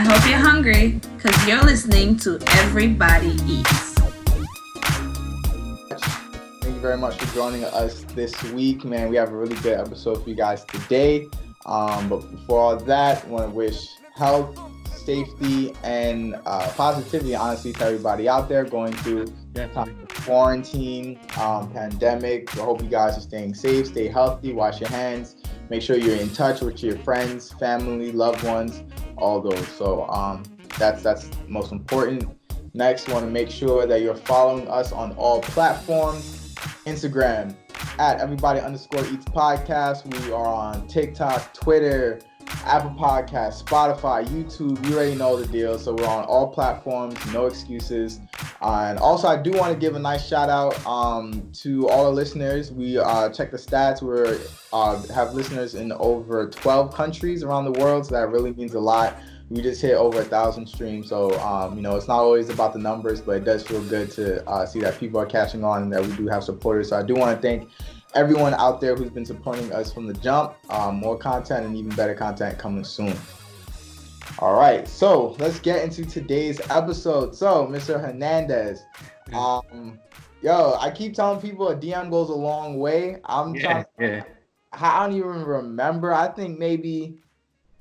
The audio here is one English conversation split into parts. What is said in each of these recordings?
I hope you're hungry because you're listening to Everybody Eats. Thank you very much for joining us this week, man. We have a really good episode for you guys today. But before all that, I want to wish health, safety, and positivity, honestly, to everybody out there going through quarantine, pandemic. I hope you guys are staying safe, stay healthy, wash your hands, make sure you're in touch with your friends, family, loved ones, all those. So that's most important. Next, want to make sure that you're following us on all platforms. Instagram at everybody_eats podcast. We are on TikTok, Twitter, Apple Podcasts, Spotify, YouTube. You already know the deal. So we're on all platforms, no excuses. And also, I do want to give a nice shout out to all the listeners. We check the stats. We have listeners in over 12 countries around the world, so that really means a lot. We just hit over 1,000 streams, so it's not always about the numbers, but it does feel good to see that people are catching on and that we do have supporters. So I do want to thank everyone out there who's been supporting us from the jump. More content and even better content coming soon. All right, so let's get into today's episode. So, Mr. Hernandez, I keep telling people a DM goes a long way. I don't even remember. I think maybe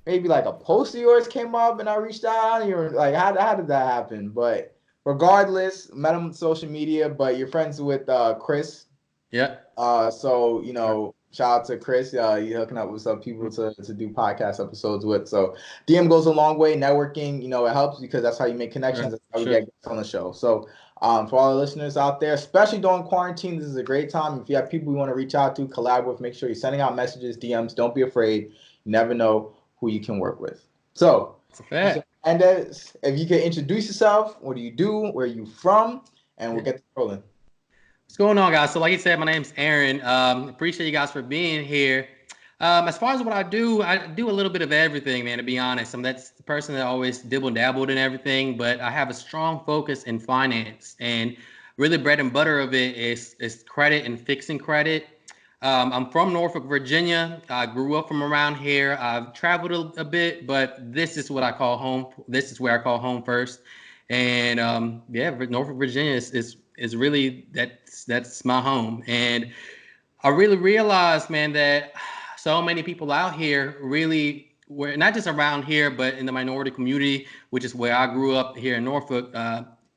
like a post of yours came up and I reached out. You're like, how did that happen? But regardless, met him on social media, but you're friends with Chris. Yeah. So, shout out to Chris. You're hooking up with some people to do podcast episodes with. So DM goes a long way. Networking, it helps because that's how you make connections. That's how we get guests on the show. So for all the listeners out there, especially during quarantine, this is a great time. If you have people you want to reach out to, collab with, make sure you're sending out messages, DMs. Don't be afraid. You never know who you can work with. So, and if you can introduce yourself, what do you do, where are you from, and we'll get to rolling. What's going on, guys? So like you said, my name's Aaron. Appreciate you guys for being here. As far as what I do a little bit of everything, man, to be honest. That's the person that always dabbled in everything, but I have a strong focus in finance, and really bread and butter of it is credit and fixing credit. I'm from Norfolk, Virginia. I grew up from around here. I've traveled a bit, but this is what I call home. This is where I call home first. And Norfolk, Virginia is really that's my home. And I really realized, man, that so many people out here really were not just around here, but in the minority community, which is where I grew up here in Norfolk,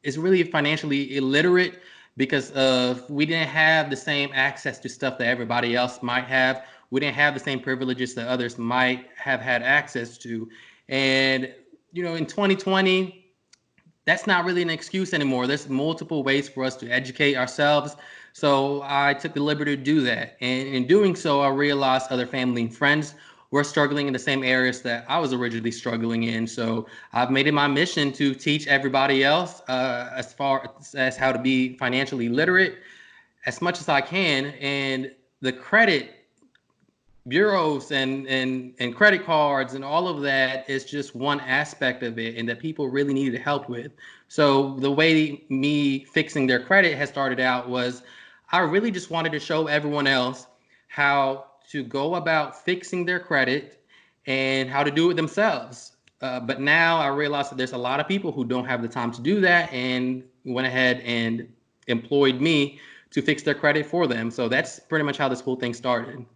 is really financially illiterate. Because we didn't have the same access to stuff that everybody else might have. We didn't have the same privileges that others might have had access to. And, in 2020, that's not really an excuse anymore. There's multiple ways for us to educate ourselves. So I took the liberty to do that. And in doing so, I realized other family and friends were struggling in the same areas that I was originally struggling in. So I've made it my mission to teach everybody else as far as how to be financially literate as much as I can. And the credit bureaus and credit cards and all of that is just one aspect of it, and that people really needed help with. So the way me fixing their credit has started out was I really just wanted to show everyone else how to go about fixing their credit and how to do it themselves. But now I realize that there's a lot of people who don't have the time to do that and went ahead and employed me to fix their credit for them. So that's pretty much how this whole thing started.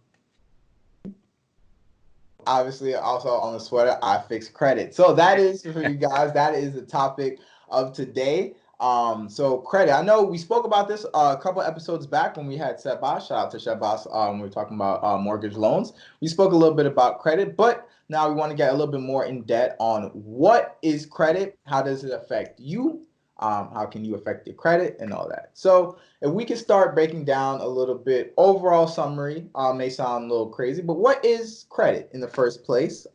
Obviously, also on the sweater, I fix credit. So that is, for you guys, that is the topic of today. So credit, I know we spoke about this a couple episodes back when we had Sebas. Shout out to Sebas. We were talking about mortgage loans. We spoke a little bit about credit, but now we want to get a little bit more in depth on what is credit, how does it affect you, how can you affect your credit, and all that. So if we can start breaking down a little bit, overall summary, may sound a little crazy, but what is credit in the first place?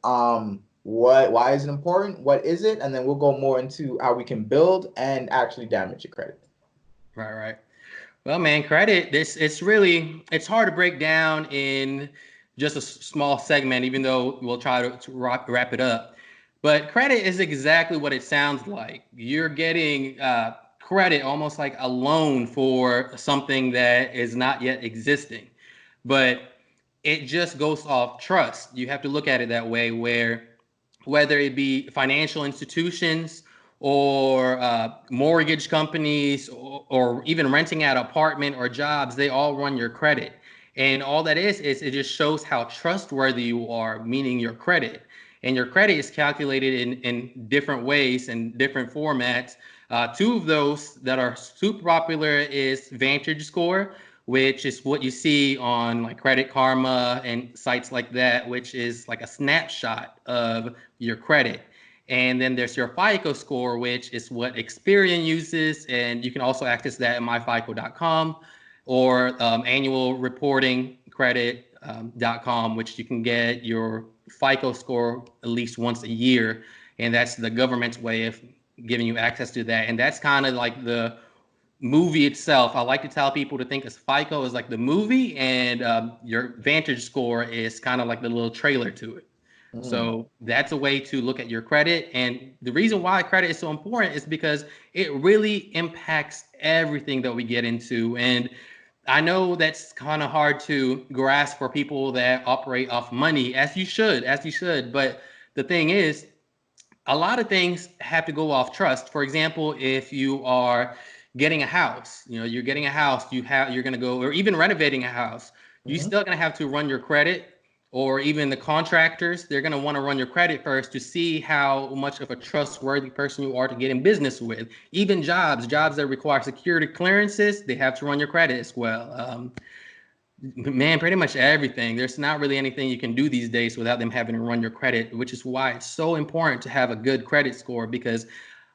Why is it important? What is it? And then we'll go more into how we can build and actually damage your credit. Right. Well, man, credit, it's hard to break down in just a small segment, even though we'll try to wrap it up. But credit is exactly what it sounds like. You're getting credit almost like a loan for something that is not yet existing. But it just goes off trust. You have to look at it that way, where whether it be financial institutions or mortgage companies or even renting out apartment or jobs, they all run your credit. And all that is it just shows how trustworthy you are, meaning your credit. And your credit is calculated in different ways and different formats. Two of those that are super popular is Vantage Score, which is what you see on like Credit Karma and sites like that, which is like a snapshot of your credit. And then there's your FICO score, which is what Experian uses. And you can also access that at myfico.com or annual reporting credit.com, which you can get your FICO score at least once a year. And that's the government's way of giving you access to that. And that's kind of like the movie itself. I like to tell people to think of FICO as like the movie, and your Vantage score is kind of like the little trailer to it. So that's a way to look at your credit. And the reason why credit is so important is because it really impacts everything that we get into. And I know that's kind of hard to grasp for people that operate off money, as you should. But the thing is, a lot of things have to go off trust. For example, if you are getting a house, you're getting a house, you're going to go, or even renovating a house, you're still going to have to run your credit, or even the contractors, they're going to want to run your credit first to see how much of a trustworthy person you are to get in business with. Even jobs that require security clearances, they have to run your credit as well. Man, pretty much everything. There's not really anything you can do these days without them having to run your credit, which is why it's so important to have a good credit score, because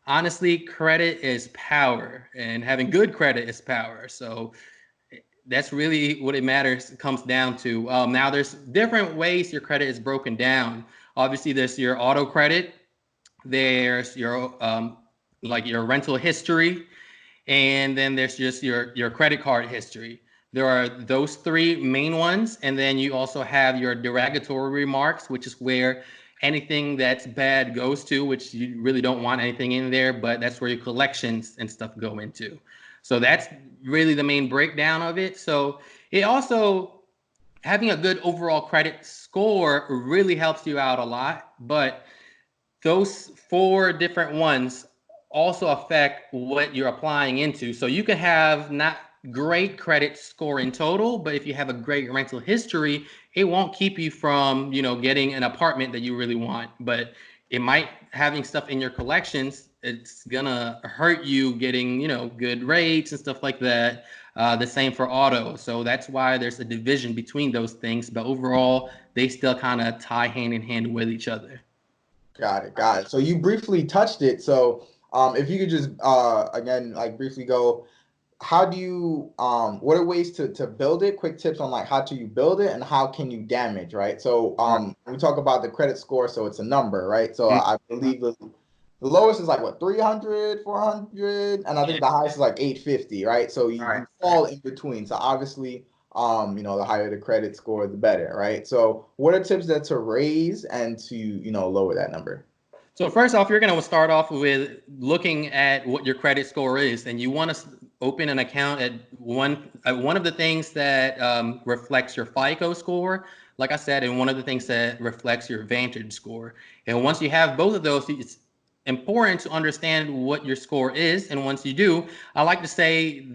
honestly, credit is power and having good credit is power. So that's really what it comes down to. Now, there's different ways your credit is broken down. Obviously, there's your auto credit, there's your like your rental history, and then there's just your credit card history. There are those three main ones, and then you also have your derogatory remarks, which is where anything that's bad goes to, which you really don't want anything in there, but that's where your collections and stuff go into. So that's really the main breakdown of it. So it also, having a good overall credit score really helps you out a lot, but those four different ones also affect what you're applying into. So you can have not great credit score in total, but if you have a great rental history, it won't keep you from, getting an apartment that you really want. But it might, having stuff in your collections, it's gonna hurt you getting, good rates and stuff like that. The same for auto. So that's why there's a division between those things. But overall, they still kind of tie hand in hand with each other. Got it. So you briefly touched it. So if you could just again like briefly go, how do you what are ways to build it? Quick tips on like how do you build it and how can you damage, right? So we talk about the credit score, so it's a number, right? So I believe the lowest is like what 300, 400, and I think the highest is like 850, right? So you fall in between. So obviously the higher the credit score, the better, right? So what are tips that to raise and to, lower that number? So first off, you're going to start off with looking at what your credit score is, and you want to open an account at one of the things that reflects your FICO score, like I said, and one of the things that reflects your Vantage score. And once you have both of those, it's important to understand what your score is. And once you do, I like to say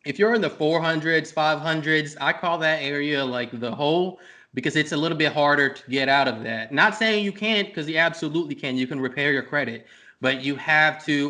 if you're in the 400s, 500s, I call that area like the hole, because it's a little bit harder to get out of that. Not saying you can't, because you absolutely can. You can repair your credit, but you have to,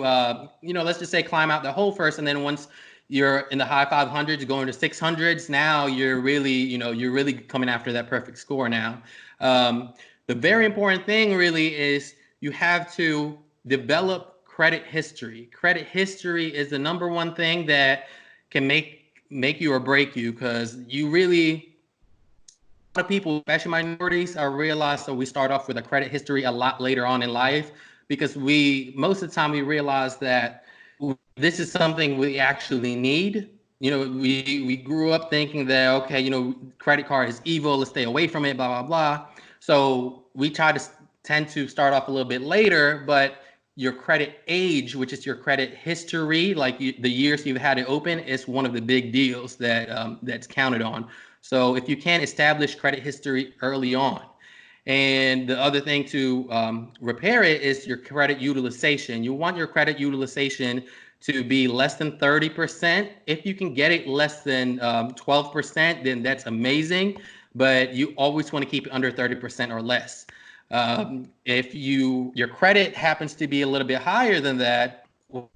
let's just say climb out the hole first. And then once you're in the high 500s, going to 600s, now you're really, you're really coming after that perfect score now. The very important thing really is you have to develop credit history. Credit history is the number one thing that can make you or break you, because you really, a lot of people, especially minorities, I realize that we start off with a credit history a lot later on in life, because most of the time we realize that this is something we actually need. We grew up thinking that, okay, credit card is evil, let's stay away from it, blah, blah, blah. So we tend to start off a little bit later, but your credit age, which is your credit history, like the years you've had it open, is one of the big deals that that's counted on. So if you can establish credit history early on, And the other thing to repair it is your credit utilization. You want your credit utilization to be less than 30%. If you can get it less than 12%, then that's amazing. But you always want to keep it under 30% or less. If your credit happens to be a little bit higher than that, well,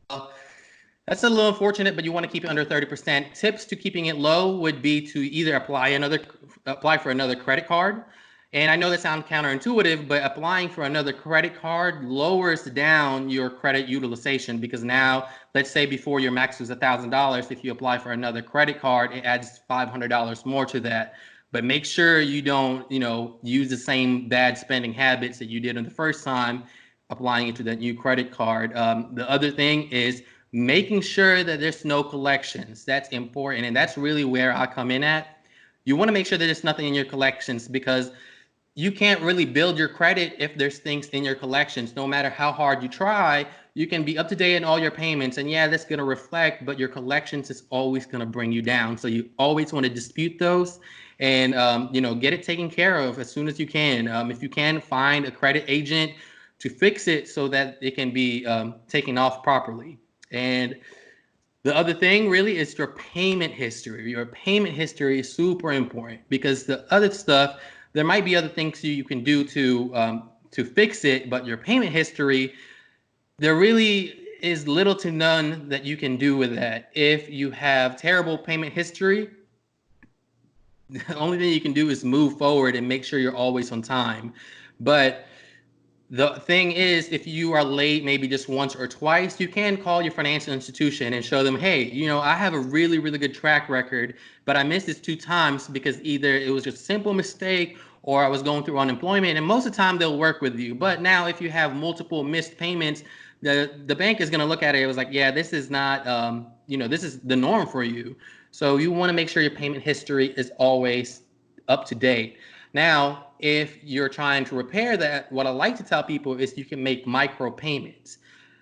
that's a little unfortunate, but you want to keep it under 30%. Tips to keeping it low would be to either apply for another credit card. And I know that sounds counterintuitive, but applying for another credit card lowers down your credit utilization, because now, let's say before your max was $1,000, if you apply for another credit card, it adds $500 more to that. But make sure you don't, use the same bad spending habits that you did in the first time applying it to that new credit card. The other thing is making sure that there's no collections. That's important, and that's really where I come in at. You want to make sure that there's nothing in your collections, because you can't really build your credit if there's things in your collections. No matter how hard you try, you can be up to date in all your payments, and yeah, that's going to reflect, but your collections is always going to bring you down. So you always want to dispute those and get it taken care of as soon as you can. If you can, find a credit agent to fix it so that it can be taken off properly. And the other thing really is your payment history. Your payment history is super important, because the other stuff, there might be other things you can do to fix it, but your payment history, there really is little to none that you can do with that. If you have terrible payment history, the only thing you can do is move forward and make sure you're always on time. But the thing is, if you are late maybe just once or twice, you can call your financial institution and show them, hey, I have a really, really good track record, but I missed this 2 times because either it was just a simple mistake or I was going through unemployment. And most of the time they'll work with you. But now if you have multiple missed payments, the bank is going to look at it. It was like, yeah, this is not, this is the norm for you. So you want to make sure your payment history is always up to date. Now, if you're trying to repair that, what I like to tell people is you can make micro payments.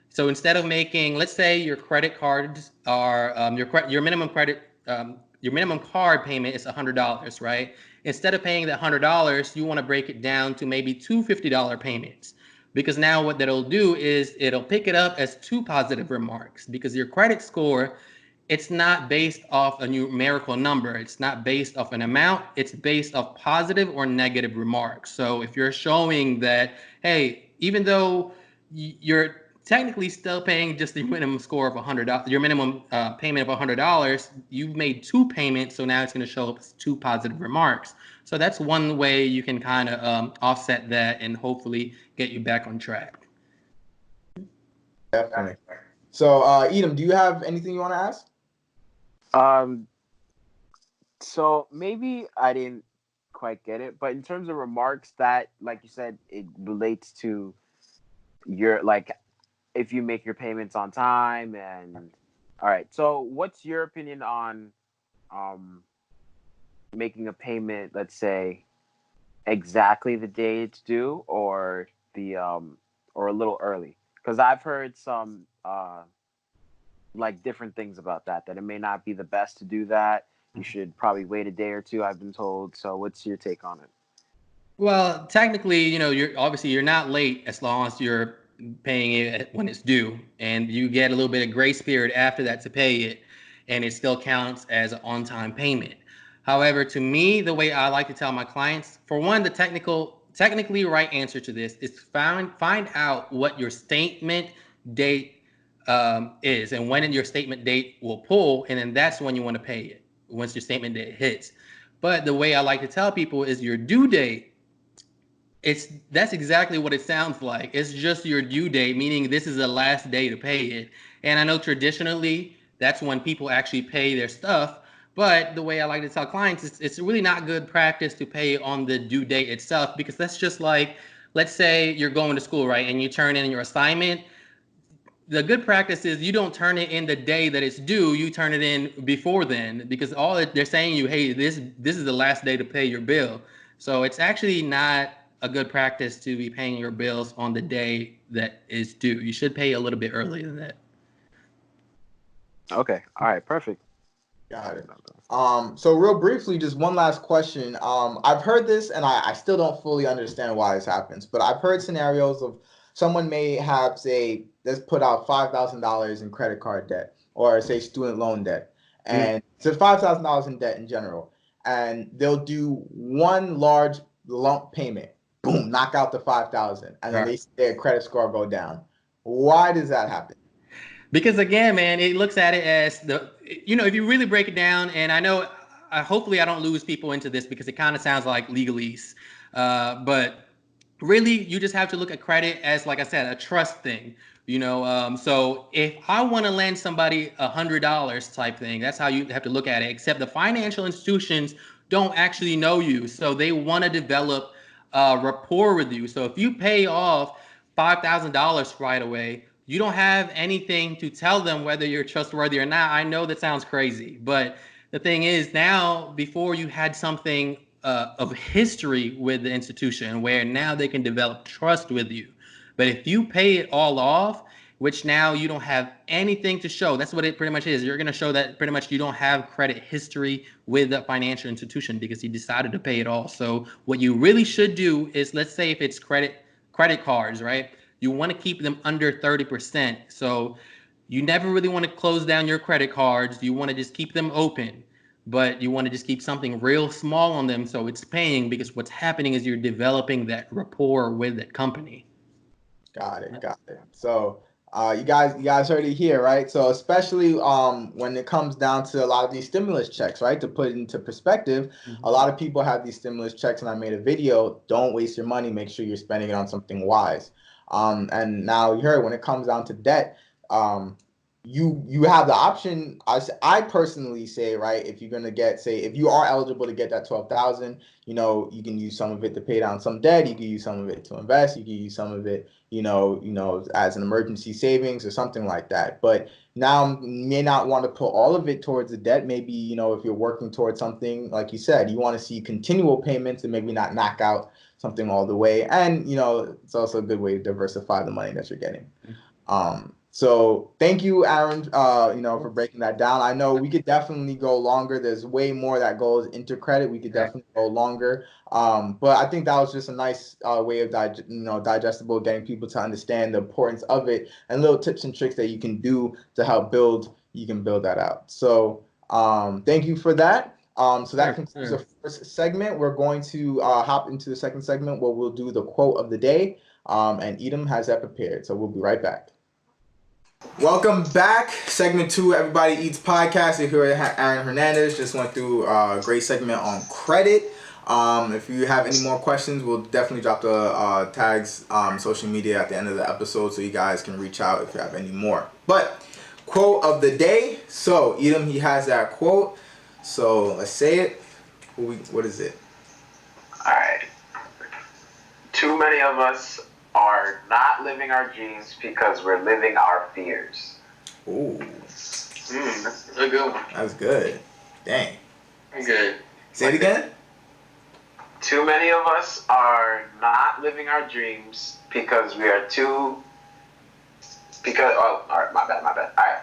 So instead of making, let's say your credit cards are your minimum card payment is $100, right? Instead of paying that $100, you want to break it down to maybe two $50 payments, because now what that'll do is it'll pick it up as 2 positive remarks, because your credit score, it's not based off a numerical number. It's not based off an amount. It's based off positive or negative remarks. So if you're showing that, hey, even though you're technically still paying just the minimum score of $100, your minimum payment of $100, you've made 2 payments, so now it's going to show up as 2 positive remarks. So that's one way you can kind of offset that and hopefully get you back on track. Definitely. So, Edom, do you have anything you want to ask? So maybe I didn't quite get it, but in terms of remarks, that, like you said, it relates to your, like, if you make your payments on time. And all right, so what's your opinion on making a payment, let's say exactly the day it's due, or the or a little early? Because I've heard some like different things about that it may not be the best to do that. You should probably wait a day or two, I've been told. So what's your take on it? Well, technically, you're not late as long as you're paying it when it's due, and you get a little bit of grace period after that to pay it, and it still counts as an on-time payment. However, to me, the way I like to tell my clients, for one, the technically right answer to this is find out what your statement date is, and when your statement date will pull, and then that's when you want to pay it, once your statement date hits. But the way I like to tell people is your due date, that's exactly what it sounds like. It's just your due date, meaning this is the last day to pay it. And I know traditionally that's when people actually pay their stuff, but the way I like to tell clients is it's really not good practice to pay on the due date itself, because that's just like, let's say you're going to school, right, and you turn in your assignment. The good practice is you don't turn it in the day that it's due. You turn it in before then, because they're saying you, hey, this is the last day to pay your bill. So it's actually not a good practice to be paying your bills on the day that is due. You should pay a little bit earlier than that. Okay. All right. Perfect. Got it. So real briefly, just one last question. I've heard this, and I still don't fully understand why this happens, but I've heard scenarios of someone may have, say, let's put out $5,000 in credit card debt, or say student loan debt, and so $5,000 in debt in general, and they'll do one large lump payment, boom, knock out the 5,000, and then their credit score go down. Why does that happen? Because again, man, it looks at it as if you really break it down, and I know, hopefully I don't lose people into this because it kind of sounds like legalese, but really you just have to look at credit as, like I said, a trust thing. So if I want to lend somebody $100 type thing, that's how you have to look at it. Except the financial institutions don't actually know you, so they want to develop rapport with you. So if you pay off $5,000 right away, you don't have anything to tell them whether you're trustworthy or not. I know that sounds crazy, but the thing is, now, before you had something of history with the institution where now they can develop trust with you. But if you pay it all off, which now you don't have anything to show, that's what it pretty much is. You're going to show that pretty much you don't have credit history with the financial institution because you decided to pay it all. So what you really should do is, let's say if it's credit cards, right? You want to keep them under 30%. So you never really want to close down your credit cards. You want to just keep them open, but you want to just keep something real small on them so it's paying, because what's happening is you're developing that rapport with that company. Got it. So you guys heard it here, right? So especially when it comes down to a lot of these stimulus checks, right? To put it into perspective, a lot of people have these stimulus checks, and I made a video. Don't waste your money. Make sure you're spending it on something wise. And now you heard when it comes down to debt, you have the option. I personally say, right, if you're gonna get, say, if you are eligible to get that 12,000, you can use some of it to pay down some debt. You can use some of it to invest. You can use some of it, as an emergency savings or something like that. But now you may not want to put all of it towards the debt. Maybe, if you're working towards something, like you said, you want to see continual payments and maybe not knock out something all the way. And, it's also a good way to diversify the money that you're getting. So thank you, Aaron, for breaking that down. I know we could definitely go longer. There's way more that goes into credit. We could definitely go longer. But I think that was just a nice way of digestible, getting people to understand the importance of it, and little tips and tricks that you can do to help build that out. So thank you for that. So that concludes the first segment. We're going to hop into the second segment where we'll do the quote of the day. And Edom has that prepared. So we'll be right back. Welcome back. Segment 2, Everybody Eats Podcast. You're here with Aaron Hernandez. Just went through a great segment on credit. If you have any more questions, we'll definitely drop the tags social media at the end of the episode so you guys can reach out if you have any more. But quote of the day. So Edom, he has that quote. So let's say it. What is it? All right. Too many of us are not living our dreams because we're living our fears. Ooh. That's a good one. That's good. Dang. Good. Say it again. Too many of us are not living our dreams because we are all right, my bad. All right.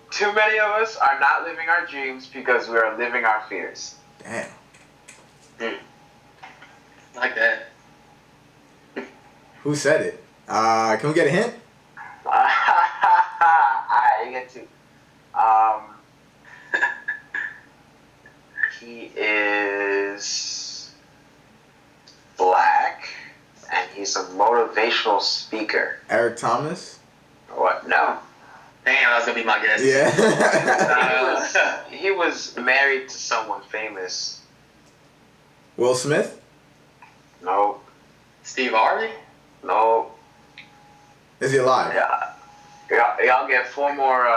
Too many of us are not living our dreams because we are living our fears. Damn. Like that. Who said it? Can we get a hint? I get to. He is black, and he's a motivational speaker. Eric Thomas? What? No. Damn, that was gonna be my guess. Yeah. He was married to someone famous. Will Smith? No. Steve Harvey? No. Is he alive? Yeah. Y'all get 4 more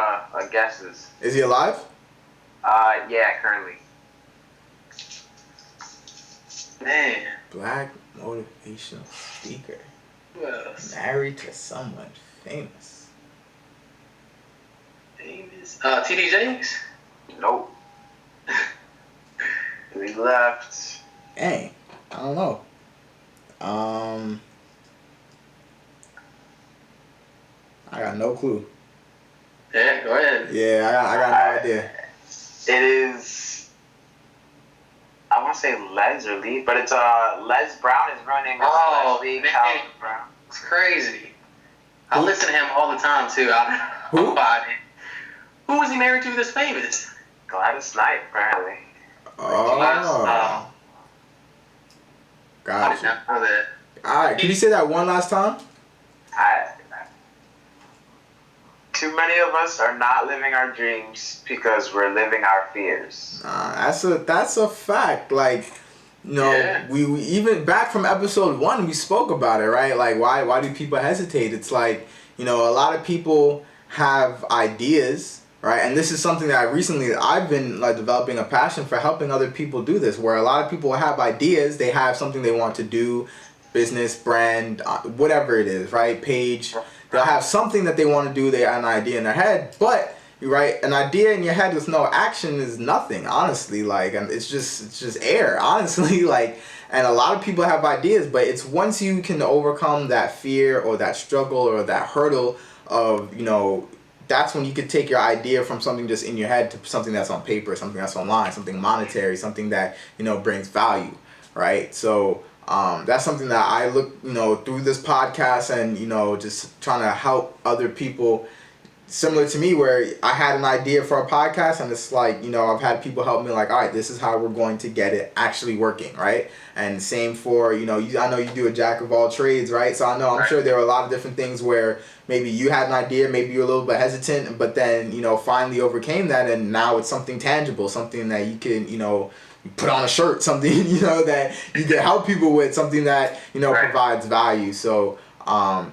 guesses. Is he alive? Yeah, currently. Man. Black motivational speaker. Who else? Married to someone famous. T.D. Jakes? Nope. We left. Dang. I don't know. I got no clue. Yeah, go ahead. Yeah, I got no idea. It is, I want to say Les or Lee, but it's Les Brown is running. Oh, Leslie man. Calvin Brown. It's crazy. I listen to him all the time too. Who? Who was he married to that's famous? Gladys Knight, apparently. Oh. I did Gotcha. not know that. All right. Can you say that one last time? Too many of us are not living our dreams because we're living our fears. That's a fact. Like, you know, Yeah. we even back from episode 1, we spoke about it, right? Like, why do people hesitate? It's like, you know, a lot of people have ideas, right? And this is something that I've been like developing a passion for helping other people do this, where a lot of people have ideas, they have something they want to do, business, brand, whatever it is, right? Page. They'll have something that they want to do, they have an idea in their head, but right, an idea in your head with no action is nothing, honestly. Like, and it's just air, honestly. Like, and a lot of people have ideas, but it's once you can overcome that fear or that struggle or that hurdle of, you know, that's when you could take your idea from something just in your head to something that's on paper, something that's online, something monetary, something that, you know, brings value, right? So that's something that I look, you know, through this podcast and, you know, just trying to help other people similar to me, where I had an idea for a podcast and it's like, you know, I've had people help me like, all right, this is how we're going to get it actually working, right? And same for, you know, I know you do a jack of all trades, right? So I'm sure there are a lot of different things where maybe you had an idea, maybe you're a little bit hesitant, but then, you know, finally overcame that and now it's something tangible, something that you can, you know, put on a shirt, something, you know, that you can help people with, something that, you know, provides value. So,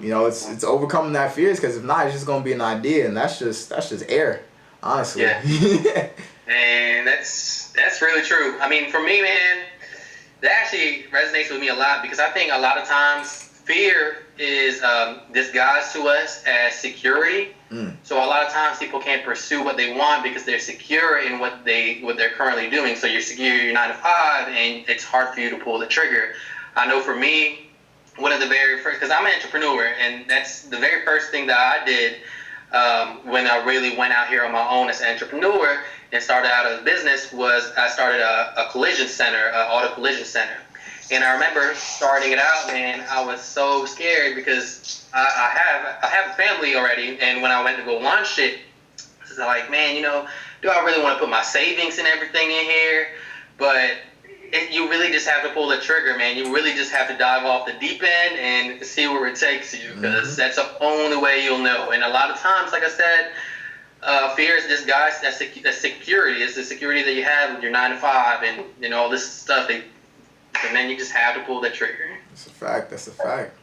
you know, it's overcoming that fears, because if not, it's just gonna be an idea, and that's just air, honestly. Yeah. And that's really true. I mean, for me, man, that actually resonates with me a lot, because I think a lot of times fear is disguised to us as security. So a lot of times people can't pursue what they want because they're secure in what they're currently doing. So you're secure, you're 9 to 5, and it's hard for you to pull the trigger. I know for me, one of the very first, because I'm an entrepreneur, and that's the very first thing that I did when I really went out here on my own as an entrepreneur and started out as a business, was I started a collision center, an auto collision center. And I remember starting it out, man, I was so scared because I have a family already, and when I went to go launch it, it's like, man, you know, do I really want to put my savings and everything in here? But you really just have to pull the trigger, man. You really just have to dive off the deep end and see where it takes you, because that's the only way you'll know. And a lot of times, like I said, fear is disguised as security. It's the security that you have with your 9 to 5 and, you know, all this stuff. And then you just have to pull the trigger. That's a fact.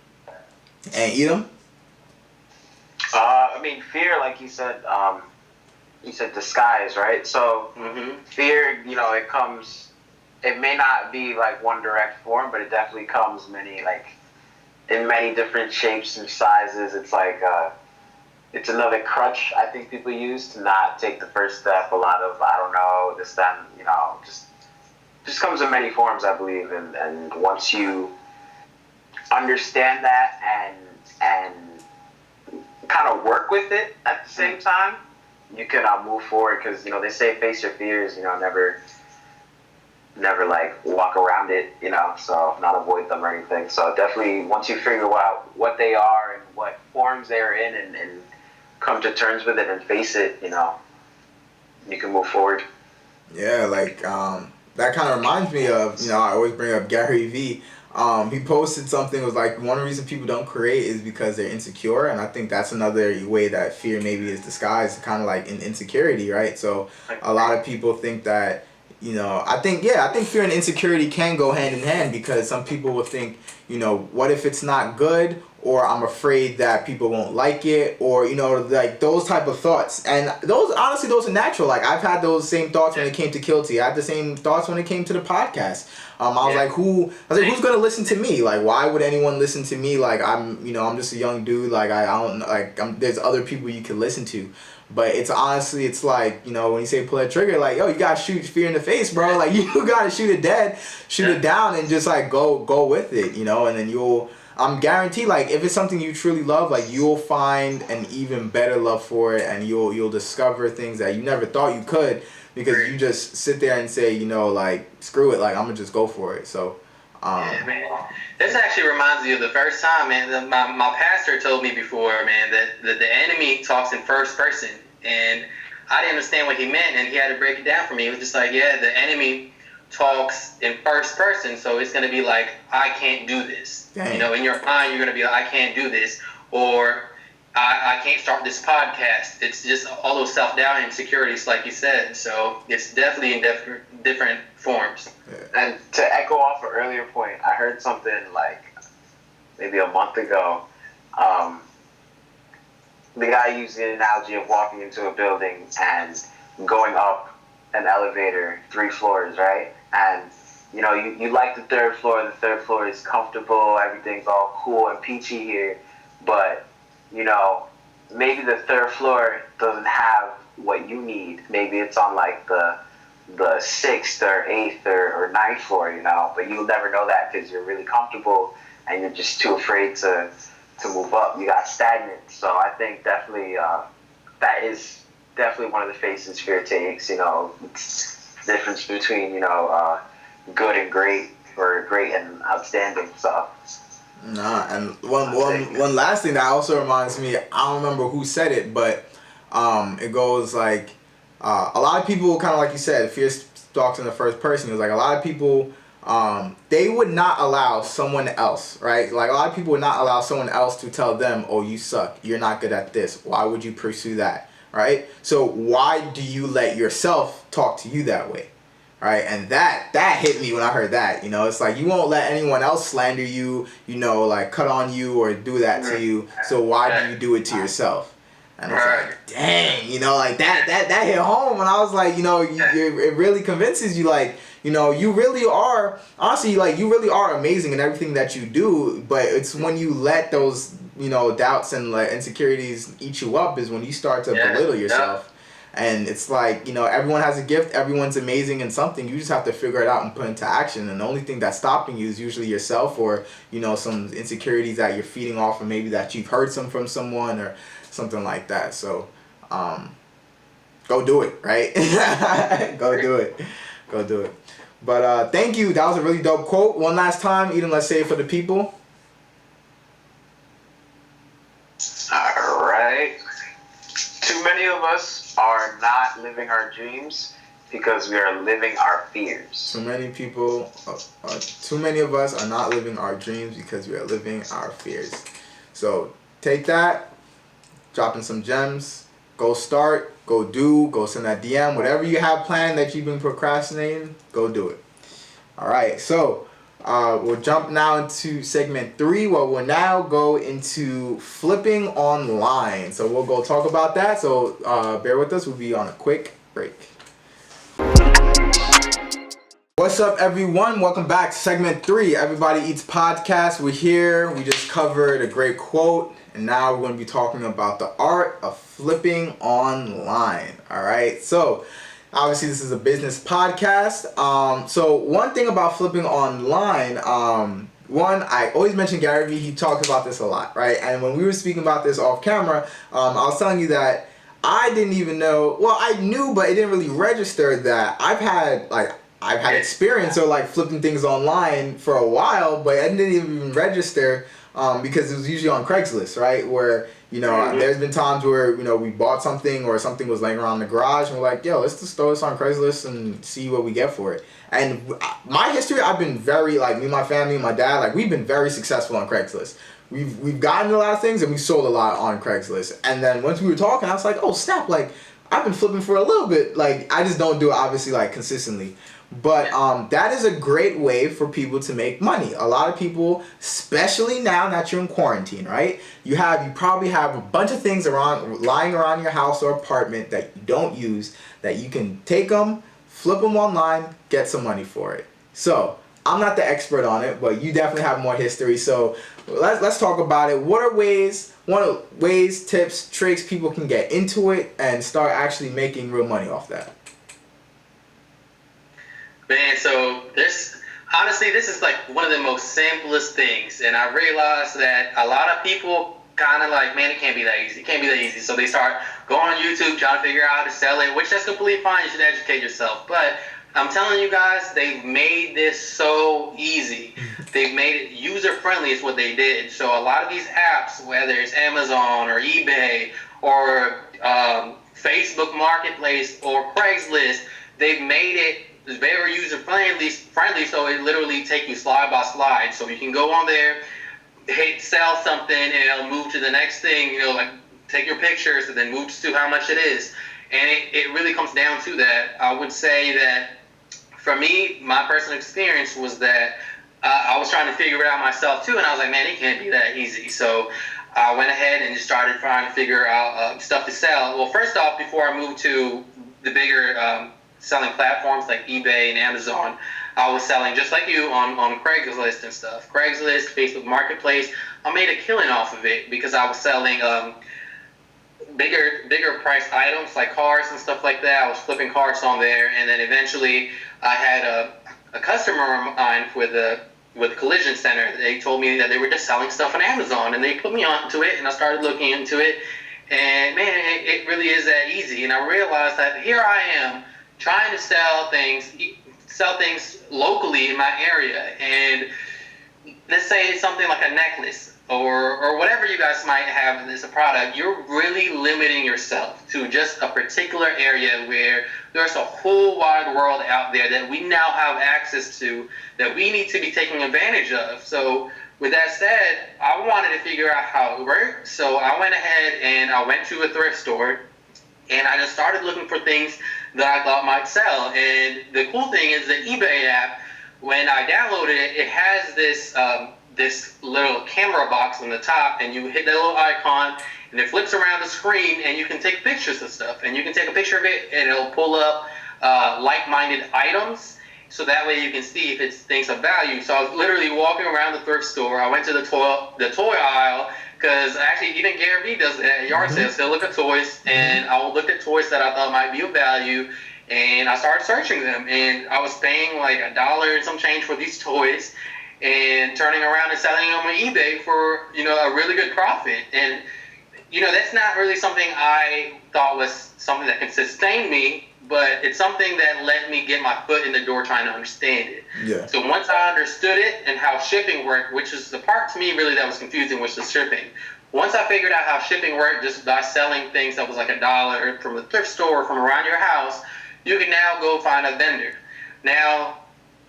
And Edom? I mean, fear, like you said disguise, right? So fear, you know, it may not be like one direct form, but it definitely comes in many different shapes and sizes. It's like, it's another crutch I think people use to not take the first step. A lot of, I don't know, this, then, you know, just comes in many forms, I believe. And once you understand that and kind of work with it at the same time, you can move forward, because, you know, they say face your fears, you know, never like walk around it, you know, so not avoid them or anything. So definitely once you figure out what they are and what forms they're in and come to terms with it and face it, you know, you can move forward. Yeah, like that kind of reminds me of, you know, I always bring up Gary Vee. He posted something, was like, one reason people don't create is because they're insecure, and I think that's another way that fear maybe is disguised, kind of like in insecurity, right? So a lot of people think that, you know, I think fear and insecurity can go hand in hand, because some people will think, you know, what if it's not good, or I'm afraid that people won't like it, or, you know, like those type of thoughts. And those are natural. Like, I've had those same thoughts when it came to Kilty. I had the same thoughts when it came to the podcast. I was like, who's gonna listen to me? Like, why would anyone listen to me? Like, I'm just a young dude. Like, there's other people you can listen to. But it's honestly, it's like, you know, when you say pull that trigger, like, yo, you gotta shoot fear in the face, bro. Like, you gotta shoot it dead, shoot it down, and just like go with it, you know. And then I'm guaranteed, like, if it's something you truly love, like, you'll find an even better love for it, and you'll discover things that you never thought you could. because you just sit there and say, you know, like, screw it, like, I'm gonna just go for it. So yeah, man. This actually reminds me of the first time, man. My pastor told me before, man, that the enemy talks in first person, and I didn't understand what he meant, and he had to break it down for me. It was just like, yeah, the enemy talks in first person, so it's gonna be like, I can't do this. Dang. You know, in your mind, you're gonna be like, I can't do this, or I can't start this podcast. It's just all those self-doubt and insecurities, like you said. So it's definitely in different forms. And to echo off an earlier point, I heard something like maybe a month ago. The guy used the analogy of walking into a building and going up an elevator 3 floors, right? And you know, you like the third floor. The third floor is comfortable. Everything's all cool and peachy here, but you know, maybe the third floor doesn't have what you need. Maybe it's on like the 6th or 8th or 9th floor, you know, but you'll never know that because you're really comfortable and you're just too afraid to move up. You got stagnant. So I think definitely that is definitely one of the faces fear takes, you know, the difference between, you know, good and great or great and outstanding. So nah, and one last thing that also reminds me, I don't remember who said it, but it goes like, a lot of people, kind of like you said, fear talks in the first person. It was like a lot of people, they would not allow someone else, right? Like a lot of people would not allow someone else to tell them, oh, you suck, you're not good at this. Why would you pursue that, right? So why do you let yourself talk to you that way? Right, and that hit me when I heard that. You know, it's like you won't let anyone else slander you, you know, like cut on you or do that to you. So why do you do it to yourself? And it's like, dang, you know, like that hit home. And I was like, you know, it really convinces you, like, you know, you really are, honestly, like, you really are amazing in everything that you do. But it's when you let those, you know, doubts and like insecurities eat you up is when you start to belittle yourself. And it's like, you know, everyone has a gift, everyone's amazing in something. You just have to figure it out and put into action. And the only thing that's stopping you is usually yourself, or, you know, some insecurities that you're feeding off, or maybe that you've heard from someone or something like that. So go do it, right? Go do it. But thank you. That was a really dope quote. One last time, Eden, let's say it for the people. all right. Too many of us are not living our dreams because we are living our fears. Too many of us are not living our dreams because we are living our fears. So take that, drop in some gems, go start, go do, go send that DM, whatever you have planned that you've been procrastinating, go do it. All right, so we'll jump now into segment 3, where we'll now go into flipping online. So we'll go talk about that. So bear with us. We'll be on a quick break. What's up, everyone? Welcome back to segment 3, Everybody Eats Podcast. We're here. We just covered a great quote, and now we're going to be talking about the art of flipping online. All right, so obviously, this is a business podcast. So one thing about flipping online, I always mention Gary Vee. He talks about this a lot, right? And when we were speaking about this off camera, I was telling you that I didn't even know. Well, I knew, but it didn't really register that I've had experience of like flipping things online for a while, but it didn't even register because it was usually on Craigslist, right? Where, you know, there's been times where, you know, we bought something or something was laying around in the garage and we're like, yo, let's just throw this on Craigslist and see what we get for it. And my history, I've been very, like, me and my family and my dad, like, we've been very successful on Craigslist. We've gotten a lot of things and we sold a lot on Craigslist. And then once we were talking, I was like, oh, snap, like, I've been flipping for a little bit. Like, I just don't do it, obviously, like, consistently. But that is a great way for people to make money. A lot of people, especially now that you're in quarantine, right? You probably have a bunch of things lying around your house or apartment that you don't use, that you can take them, flip them online, get some money for it. So I'm not the expert on it, but you definitely have more history. So let's talk about it. What are ways, tips, tricks people can get into it and start actually making real money off that? Man, so this is like one of the most simplest things, and I realized that a lot of people kind of like, man, it can't be that easy. It can't be that easy. So they start going on YouTube, trying to figure out how to sell it, which that's completely fine. You should educate yourself. But I'm telling you guys, they've made this so easy. They've made it user-friendly is what they did. So a lot of these apps, whether it's Amazon or eBay or Facebook Marketplace or Craigslist, they've made it very user-friendly, so it literally takes you slide by slide. So you can go on there, hit sell something, and it'll move to the next thing, like take your pictures and then move to how much it is. And it really comes down to that. I would say that for me, my personal experience was that I was trying to figure it out myself too, and I was like, man, it can't be that easy. So I went ahead and just started trying to figure out stuff to sell. Well, first off, before I moved to the bigger selling platforms like eBay and Amazon, I was selling just like you on Craigslist and stuff. Craigslist, Facebook Marketplace. I made a killing off of it because I was selling bigger priced items like cars and stuff like that. I was flipping cars on there, and then eventually I had a customer of mine with Collision Center. They told me that they were just selling stuff on Amazon, and they put me onto it, and I started looking into it, and man, it really is that easy. And I realized that here I am trying to sell things locally in my area, and let's say it's something like a necklace or whatever you guys might have as a product. You're really limiting yourself to just a particular area where there's a whole wide world out there that we now have access to that we need to be taking advantage of. So with that said, I wanted to figure out how it worked. So I went ahead and I went to a thrift store, and I just started looking for things that I thought might sell. And the cool thing is the eBay app, when I downloaded it, it has this little camera box on the top, and you hit that little icon, and it flips around the screen, and you can take pictures of stuff. And you can take a picture of it, and it'll pull up like-minded items, so that way you can see if it's things of value. So I was literally walking around the thrift store. I went to the toy aisle, because actually even Gary Vee does that at yard sales. He'll look at toys, and I will look at toys that I thought might be of value, and I started searching them, and I was paying like $1 and some change for these toys, and turning around and selling them on eBay for a really good profit. And that's not really something I thought was something that could sustain me, but it's something that let me get my foot in the door trying to understand it. Yeah. So once I understood it and how shipping worked, which is the part to me really that was confusing, was the shipping. Once I figured out how shipping worked just by selling things that was like $1 from the thrift store from around your house, you can now go find a vendor. Now,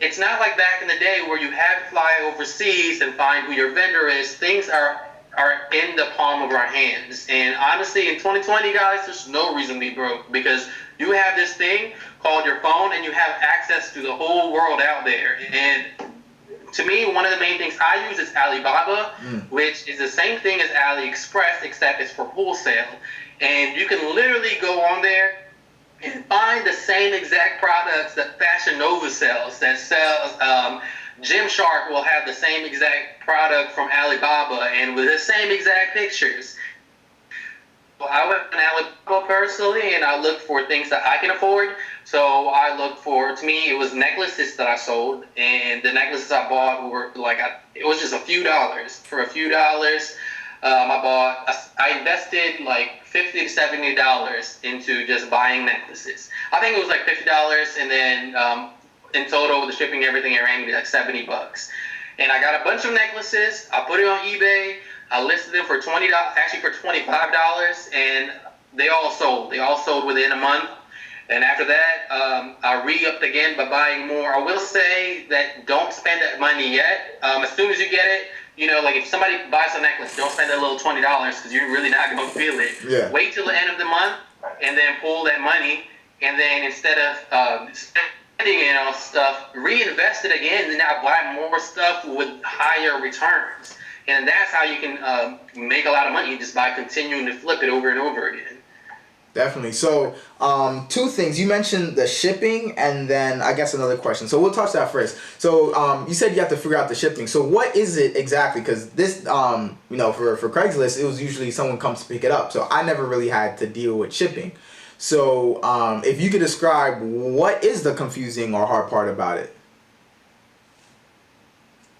it's not like back in the day where you had to fly overseas and find who your vendor is. Things are in the palm of our hands. And honestly, in 2020, guys, there's no reason to be broke, because you have this thing called your phone, and you have access to the whole world out there. And to me, one of the main things I use is Alibaba, which is the same thing as AliExpress, except it's for wholesale. And you can literally go on there and find the same exact products that Fashion Nova sells, that sells, Gymshark will have the same exact product from Alibaba and with the same exact pictures. Well, I went on Alibaba personally, and I looked for things that I can afford. So I looked for, to me, it was necklaces that I sold, and the necklaces I bought were it was just a few dollars. For a few dollars, I invested like $50 to $70 into just buying necklaces. I think it was like $50, and then in total with the shipping and everything, it ran me like $70. And I got a bunch of necklaces. I put it on eBay. I listed them for $20, actually for $25, and they all sold. They all sold within a month. And after that, I re-upped again by buying more. I will say that don't spend that money yet. As soon as you get it, like if somebody buys a necklace, don't spend that little $20 because you're really not going to feel it. Yeah. Wait till the end of the month and then pull that money. And then instead of spending it on stuff, reinvest it again, and now buy more stuff with higher returns. And that's how you can make a lot of money, just by continuing to flip it over and over again. Definitely. So, two things. You mentioned the shipping, and then I guess another question. So we'll touch that first. So, you said you have to figure out the shipping. So what is it exactly? Because this, for Craigslist, it was usually someone comes to pick it up. So I never really had to deal with shipping. So, if you could describe what is the confusing or hard part about it?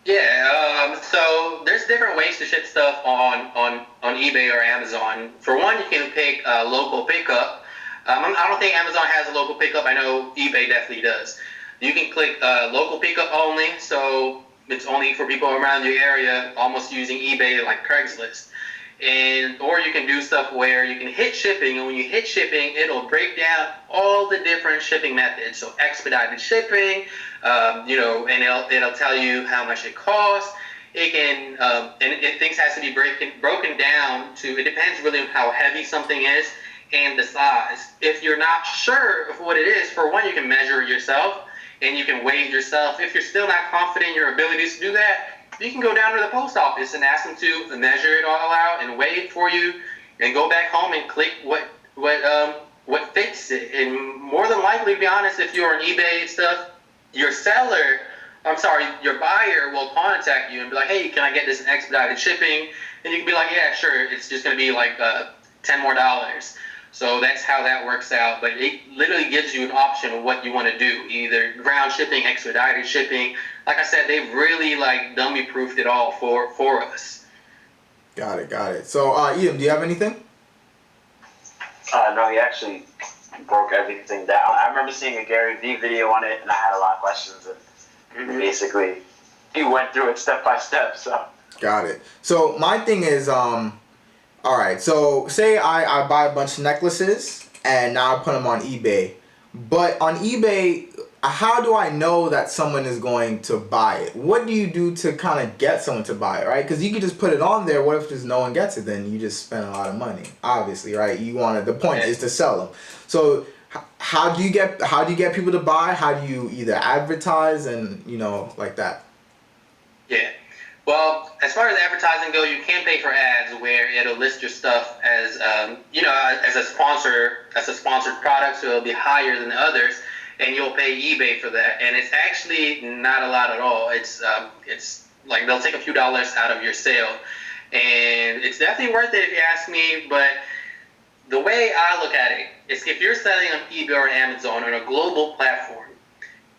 Yeah, so there's different ways to ship stuff on on eBay or Amazon. For one, you can pick local pickup. I don't think Amazon has a local pickup. I know eBay definitely does. You can click local pickup only, so it's only for people around your area, almost using eBay like Craigslist. Or you can do stuff where you can hit shipping, and when you hit shipping, it'll break down all the different shipping methods. So expedited shipping, and it'll tell you how much it costs. It can, things has to be broken down to. It depends really on how heavy something is and the size. If you're not sure of what it is, for one, you can measure it yourself and you can weigh it yourself. If you're still not confident in your abilities to do that, you can go down to the post office and ask them to measure it all out and weigh it for you, and go back home and click what fits it. And more than likely, to be honest, if you're on eBay and stuff, your buyer will contact you and be like, hey, can I get this in expedited shipping? And you can be like, yeah, sure. It's just going to be like $10 more. So that's how that works out. But it literally gives you an option of what you want to do, either ground shipping, expedited shipping. Like I said, they've really dummy-proofed it all for us. Got it. So, Ian, do you have anything? No, he actually broke everything down. I remember seeing a Gary Vee video on it, and I had a lot of questions, and basically he went through it step by step. So got it. So my thing is, all right. So say I buy a bunch of necklaces and now I put them on eBay, but on eBay, how do I know that someone is going to buy it? What do you do to kind of get someone to buy it, right? Because you could just put it on there. What if just no one gets it? Then you just spend a lot of money, obviously, right? The point is to sell them. So how do you get people to buy? How do you either advertise and like that? Yeah. Well, as far as advertising go, you can pay for ads where it'll list your stuff as as a sponsored product, so it'll be higher than the others. And you'll pay eBay for that, and it's actually not a lot at all. It's like they'll take a few dollars out of your sale, and it's definitely worth it if you ask me. But the way I look at it is, if you're selling on eBay or Amazon on a global platform,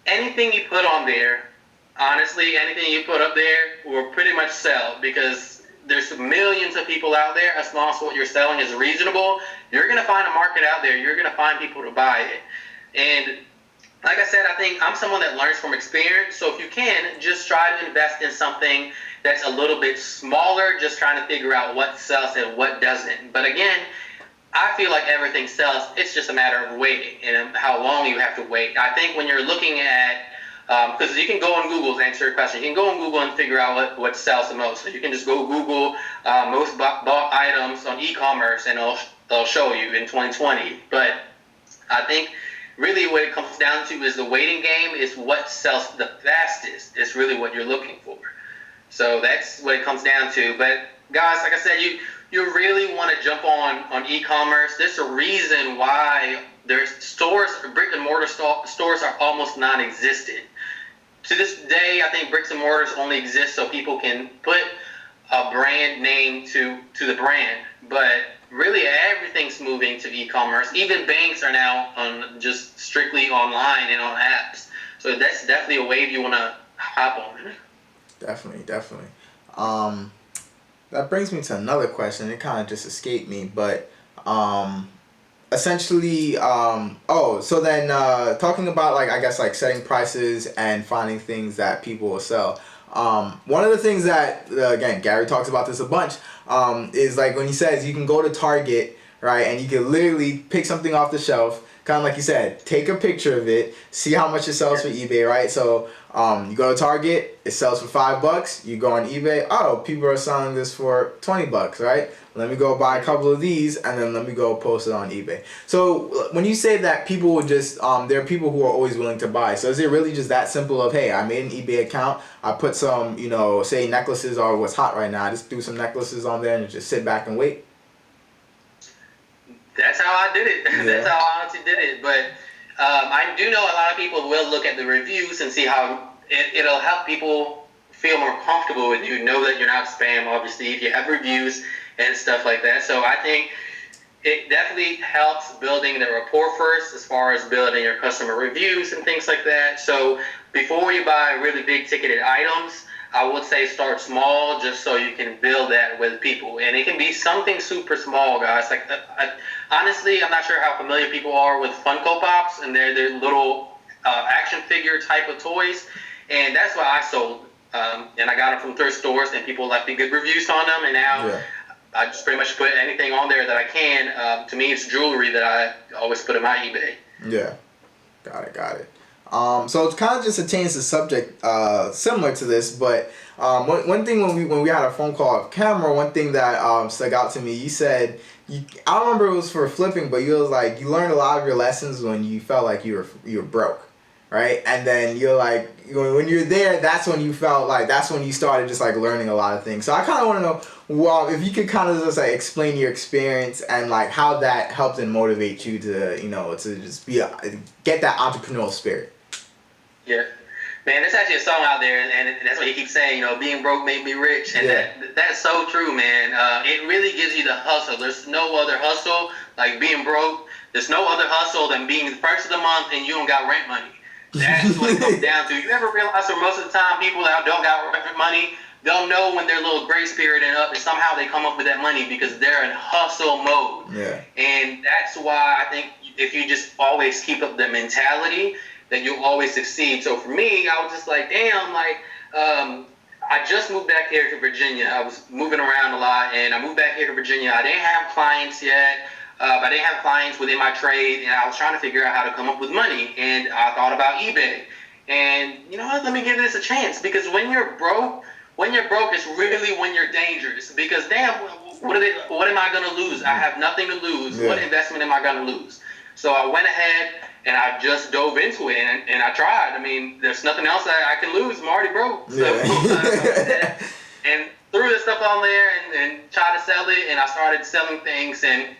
anything you put on there, honestly, anything you put up there will pretty much sell, because there's millions of people out there. As long as what you're selling is reasonable, you're gonna find a market out there. You're gonna find people to buy it, and like I said, I think I'm someone that learns from experience. So if you can, just try to invest in something that's a little bit smaller, just trying to figure out what sells and what doesn't. But again, I feel like everything sells. It's just a matter of waiting and how long you have to wait. I think when you're looking at, because you can go on Google to answer your question. You can go on Google and figure out what sells the most. So you can just go Google most bought items on e-commerce, and it'll show you in 2020. But I think really what it comes down to is the waiting game is what sells the fastest. It's really what you're looking for. So that's what it comes down to. But guys, like I said, you really want to jump on e-commerce. There's a reason why there's stores, brick and mortar stores are almost non-existent. To this day, I think bricks and mortars only exist so people can put a brand name to the brand. But really, everything's moving to e-commerce. Even banks are now on just strictly online and on apps. So that's definitely a wave you want to hop on. Definitely. That brings me to another question. It kind of just escaped me, but essentially, so then talking about setting prices and finding things that people will sell. One of the things that, again, Gary talks about this a bunch, is like when he says you can go to Target, right, and you can literally pick something off the shelf, kind of like you said, take a picture of it, see how much it sells for eBay, right? So you go to Target, it sells for $5. You go on eBay, people are selling this for $20, right? Let me go buy a couple of these, and then let me go post it on eBay. So when you say that people will just, there are people who are always willing to buy. So is it really just that simple of, hey, I made an eBay account, I put some, say necklaces are what's hot right now, I just threw some necklaces on there and just sit back and wait? That's how I did it. Yeah. That's how I honestly did it. But I do know a lot of people will look at the reviews and see how it'll help people feel more comfortable with you, know that you're not spam, obviously, if you have reviews and stuff like that. So I think it definitely helps building the rapport first, as far as building your customer reviews and things like that. So before you buy really big ticketed items, I would say start small just so you can build that with people. And it can be something super small, guys. Like, honestly, I'm not sure how familiar people are with Funko Pops, and they're little action figure type of toys. And that's what I sold. And I got them from thrift stores, and people left me good reviews on them. And now I just pretty much put anything on there that I can. To me, it's jewelry that I always put in my eBay. Yeah. Got it. So it's kind of just a change the subject, similar to this, but one thing when we had a phone call off camera, one thing that stuck out to me, you said, I don't remember it was for flipping, but you was like, you learned a lot of your lessons when you felt like you were broke, right? And then you're like, when you're there, that's when you felt like, that's when you started just like learning a lot of things. So I kind of want to know, well, if you could kind of just like explain your experience and like how that helped and motivate you to, to just get that entrepreneurial spirit. Yeah, man, there's actually a song out there, and that's what he keeps saying, being broke made me rich, and that's so true, man. It really gives you the hustle. There's no other hustle like being broke. There's no other hustle than being the first of the month and you don't got rent money. That's what it comes down to. You ever realize that most of the time people that don't got rent money, they'll know when they're a little grace period and up, and somehow they come up with that money because they're in hustle mode. Yeah. And that's why I think if you just always keep up the mentality, that you'll always succeed. So for me, I was just like, damn, I just moved back here to Virginia. I was moving around a lot, and I moved back here to Virginia. I didn't have clients yet. I didn't have clients within my trade, and I was trying to figure out how to come up with money. And I thought about eBay. And you know what? Let me give this a chance, because when you're broke, it's really when you're dangerous. Because damn, what am I gonna lose? I have nothing to lose. Yeah. What investment am I gonna lose? So I went ahead and I just dove into it, and I tried. I mean, there's nothing else I can lose. I'm already broke. So, and threw this stuff on there and tried to sell it, and I started selling things, and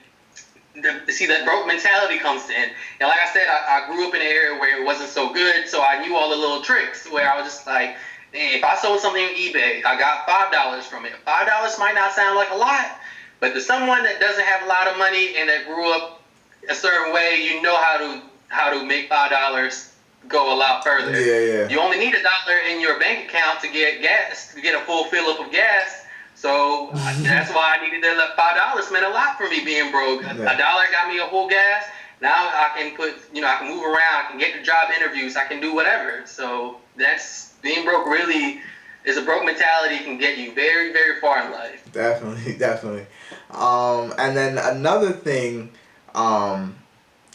see that broke mentality comes in. And like I said, I grew up in an area where it wasn't so good, so I knew all the little tricks where I was just like, if I sold something on eBay, I got $5 from it. $5 might not sound like a lot, but to someone that doesn't have a lot of money and that grew up a certain way, you know how to make $5 go a lot further. Yeah. You only need $1 in your bank account to get gas, to get a full fill up of gas. So that's why I needed that $5 meant a lot for me being broke. $1 got me a whole gas. Now I can I can move around, I can get to job interviews, I can do whatever. So that's being broke. Really is a broke mentality can get you very, very far in life. Definitely. And then another thing, kind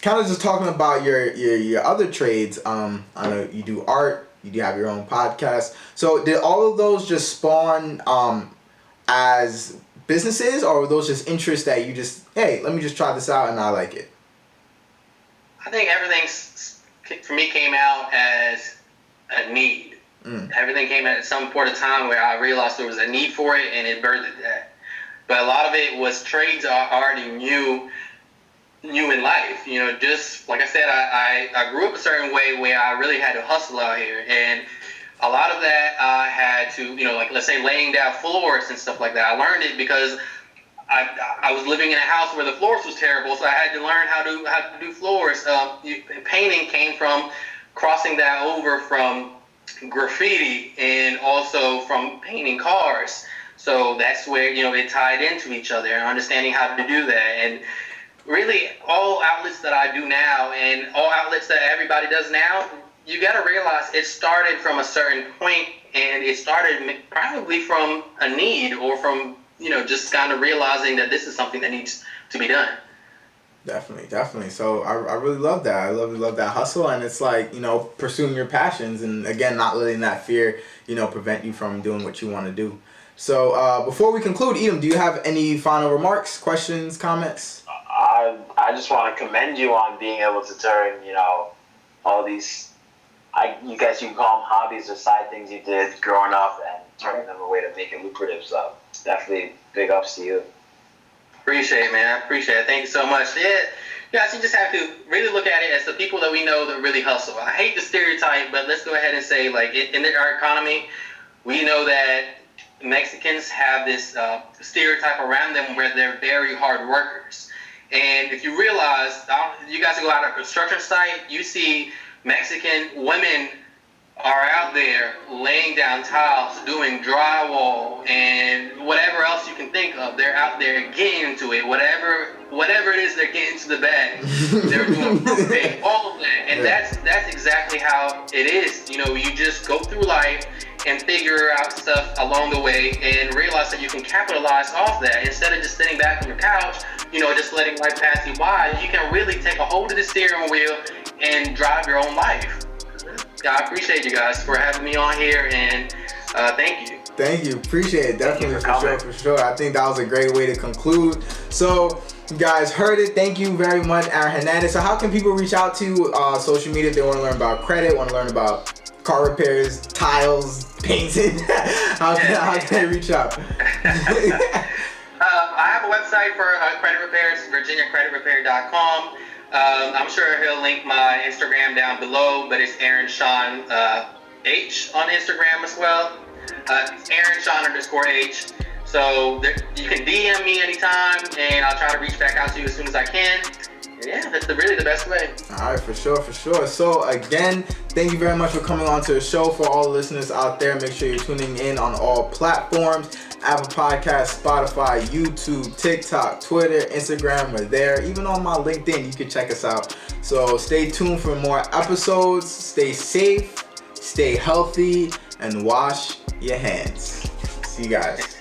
of just talking about your other trades. I know you do art, you do have your own podcast. So did all of those just spawn as businesses, or were those just interests that you just, hey, let me just try this out and I like it? I think everything for me came out as a need. Everything came at some point of time where I realized there was a need for it, and it birthed that. But a lot of it was trades I already knew in life. Just like I said, I grew up a certain way where I really had to hustle out here, and a lot of that I had to, like let's say laying down floors and stuff like that. I learned it because I was living in a house where the floors was terrible, so I had to learn how to do floors. Painting came from crossing that over from graffiti and also from painting cars. So that's where it tied into each other, and understanding how to do that. And really, all outlets that I do now and all outlets that everybody does now, you got to realize it started from a certain point, and it started probably from a need or from, just kind of realizing that this is something that needs to be done. Definitely. So I really love that. I love that hustle, and it's like, pursuing your passions, and again, not letting that fear, prevent you from doing what you want to do. So before we conclude, Edom, do you have any final remarks, questions, comments? I just want to commend you on being able to turn, all these, you guys, you can call them hobbies or side things you did growing up, and turning them away to make it lucrative. So definitely big ups to you. Appreciate it, man. I appreciate it. Thank you so much. Yeah, guys, you just have to really look at it as the people that we know that really hustle. I hate the stereotype, but let's go ahead and say, like, in our economy, we know that Mexicans have this stereotype around them where they're very hard workers. And if you realize, you guys go out on a construction site, you see Mexican women are out there laying down tiles, doing drywall, and whatever else you can think of. They're out there getting into it. Whatever it is, they're getting to the bag. They're doing roofing, all of that. And that's exactly how it is. You know, you just go through life and figure out stuff along the way and realize that you can capitalize off that. Instead of just sitting back on your couch, you know, just letting life pass you by, you can really take a hold of the steering wheel and drive your own life. I appreciate you guys for having me on here, and thank you. Thank you. Appreciate it. Definitely, for sure. I think that was a great way to conclude. So, you guys heard it. Thank you very much, Aaron Hernandez. So, how can people reach out to you social media if they want to learn about credit, want to learn about car repairs, tiles, painting? How can they reach out? I have a website for credit repairs, virginiacreditrepair.com. I'm sure he'll link my Instagram down below, but it's Aaron Sean H on Instagram as well. It's Aaron Sean _H. So you can DM me anytime, and I'll try to reach back out to you as soon as I can. And yeah, that's really the best way. All right, for sure. So again, thank you very much for coming on to the show. For all the listeners out there, make sure you're tuning in on all platforms. Apple Podcasts, Spotify, YouTube, TikTok, Twitter, Instagram, we're there. Even on my LinkedIn, you can check us out. So stay tuned for more episodes. Stay safe, stay healthy, and wash your hands. See you guys.